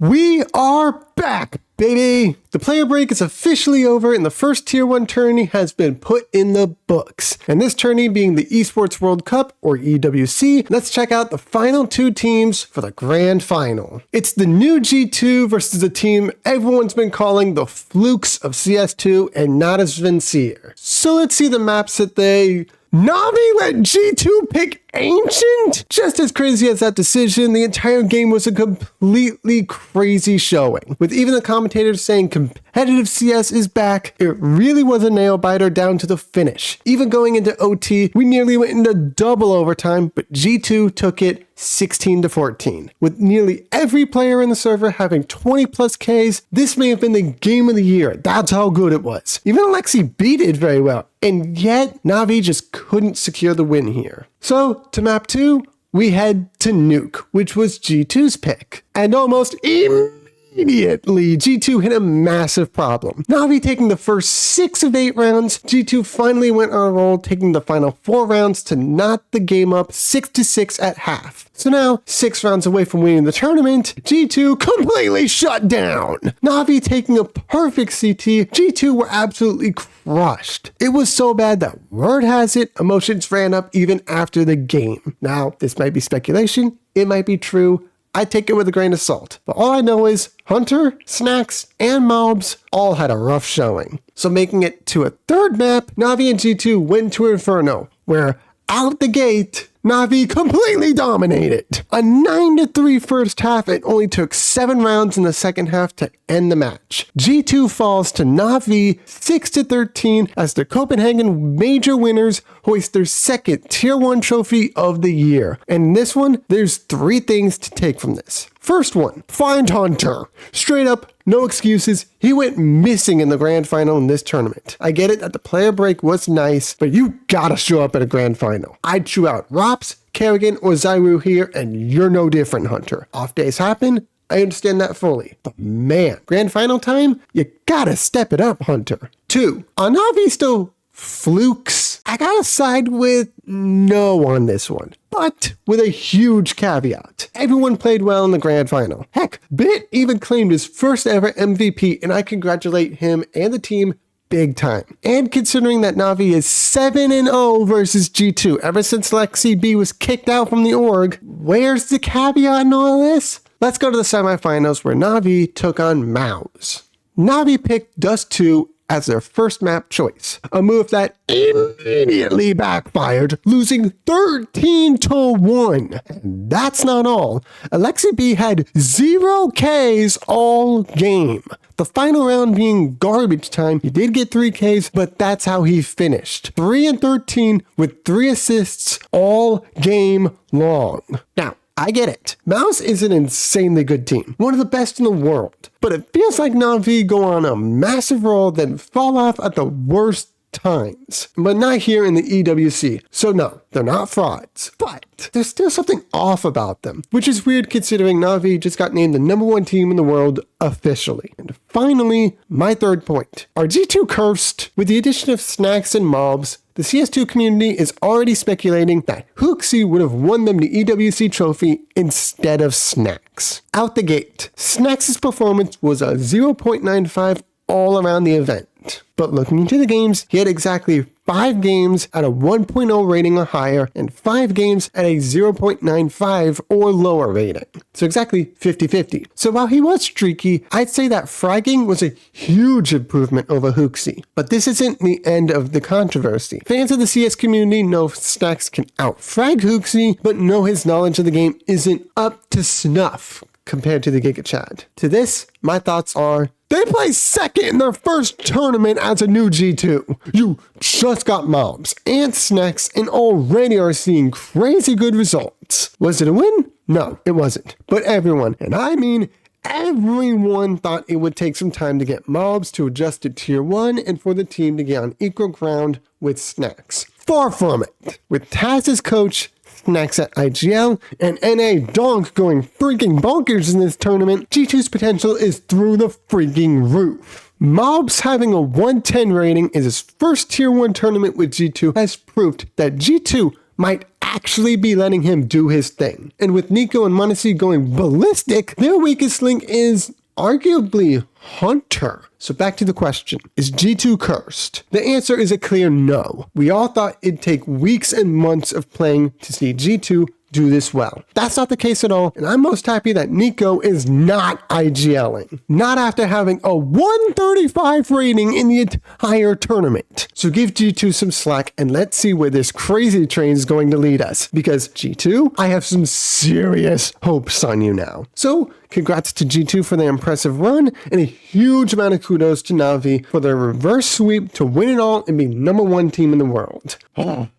We are back, baby! The player break is officially over and the first Tier 1 tourney has been put in the books. And this tourney being the Esports World Cup, or EWC, let's check out the final two teams for the grand final. It's the new G2 versus a team everyone's been calling the flukes of CS2 and not as sincere. So let's see the maps that they... Navi let G2 pick Ancient? Just as crazy as that decision, the entire game was a completely crazy showing. With even the commentators saying competitive CS is back, it really was a nail-biter down to the finish. Even going into OT, we nearly went into double overtime, but G2 took it 16-14. With nearly every player in the server having 20 plus Ks, this may have been the game of the year. That's how good it was. Even Alexi B did very well, and yet Navi just couldn't secure the win here. So, to map 2, we head to Nuke, which was G2's pick. And almost immediately, G2 hit a massive problem. Navi taking the first 6 of 8 rounds, G2 finally went on a roll, taking the final 4 rounds to knot the game up 6-6 at half. So now, 6 rounds away from winning the tournament, G2 completely shut down. Navi taking a perfect CT, G2 were absolutely crushed. It was so bad that word has it, emotions ran up even after the game. Now, this might be speculation, it might be true, I take it with a grain of salt. But all I know is Hunter, Snacks, and Mobs all had a rough showing. So making it to a third map, Navi and G2 went to Inferno, where out the gate, Navi completely dominated. A 9-3 first half, it only took 7 rounds in the second half to end the match. G2 falls to Navi 6-13 as the Copenhagen Major winners hoist their second Tier 1 trophy of the year. And in this one, there's 3 things to take from this. First one, find Hunter. Straight up, no excuses, he went missing in the grand final in this tournament. I get it that the player break was nice, but you gotta show up at a grand final. I'd chew out Rops, Kerrigan, or Zyru here, and you're no different, Hunter. Off days happen, I understand that fully. But man, grand final time, you gotta step it up, Hunter. 2, are Navi still flukes? I gotta side with no on this one, but with a huge caveat. Everyone played well in the grand final. Heck, Bit even claimed his first ever MVP, and I congratulate him and the team big time. And considering that Navi is 7-0 versus G2 ever since Lexi B was kicked out from the org, where's the caveat in all this? Let's go to the semifinals where Navi took on Mouse. Navi picked Dust 2 as their first map choice, a move that immediately backfired, losing 13-1. And that's not all. Alexi B had 0 Ks all game. The final round being garbage time, he did get 3 Ks, but that's how he finished. 3-13 with 3 assists all game long. Now, I get it. Mouse is an insanely good team, one of the best in the world, but it feels like Navi go on a massive roll then fall off at the worst times. But not here in the EWC, so no, they're not frauds, but there's still something off about them, which is weird considering Navi just got named the #1 team in the world officially. And finally, my third point. Are G2 cursed? With the addition of Snacks and Mobs, the CS2 community is already speculating that Hooksy would have won them the EWC trophy instead of Snacks. Out the gate, Snacks' performance was a 0.95 all around the event. But looking into the games, he had exactly 5 games at a 1.0 rating or higher, and 5 games at a 0.95 or lower rating. So exactly 50-50. So while he was streaky, I'd say that fragging was a huge improvement over Hooksy. But this isn't the end of the controversy. Fans of the CS community know Snacks can out-frag Hooksy, but know his knowledge of the game isn't up to snuff compared to the Giga Chad. To this, my thoughts are, they placed second in their first tournament as a new G2. You just got Mobs and Snacks and already are seeing crazy good results. Was it a win? No, it wasn't. But everyone, and I mean everyone, thought it would take some time to get Mobs to adjust to Tier 1 and for the team to get on equal ground with Snacks. Far from it. With Taz as coach, Snacks at IGL, and NA Donk going freaking bonkers in this tournament, G2's potential is through the freaking roof. Mobs having a 110 rating in his first Tier 1 tournament with G2 has proved that G2 might actually be letting him do his thing. And with Nico and m0NESY going ballistic, their weakest link is arguably Hunter. So back to the question, is G2 cursed? The answer is a clear no. We all thought it'd take weeks and months of playing to see G2 do this well. That's not the case at all, and I'm most happy that Nico is not IGLing. Not after having a 135 rating in the entire tournament. So give G2 some slack and let's see where this crazy train is going to lead us. Because G2, I have some serious hopes on you now. So congrats to G2 for their impressive run, and a huge amount of kudos to Navi for their reverse sweep to win it all and be #1 team in the world.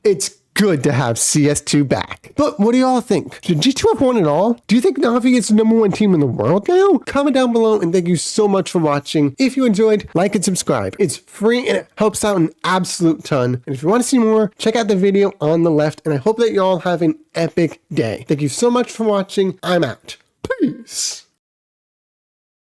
It's good to have CS2 back. But what do y'all think? Should G2 have won it all? Do you think Navi is the #1 team in the world now? Comment down below, and thank you so much for watching. If you enjoyed, like and subscribe. It's free and it helps out an absolute ton. And if you want to see more, check out the video on the left, and I hope that y'all have an epic day. Thank you so much for watching. I'm out. Peace.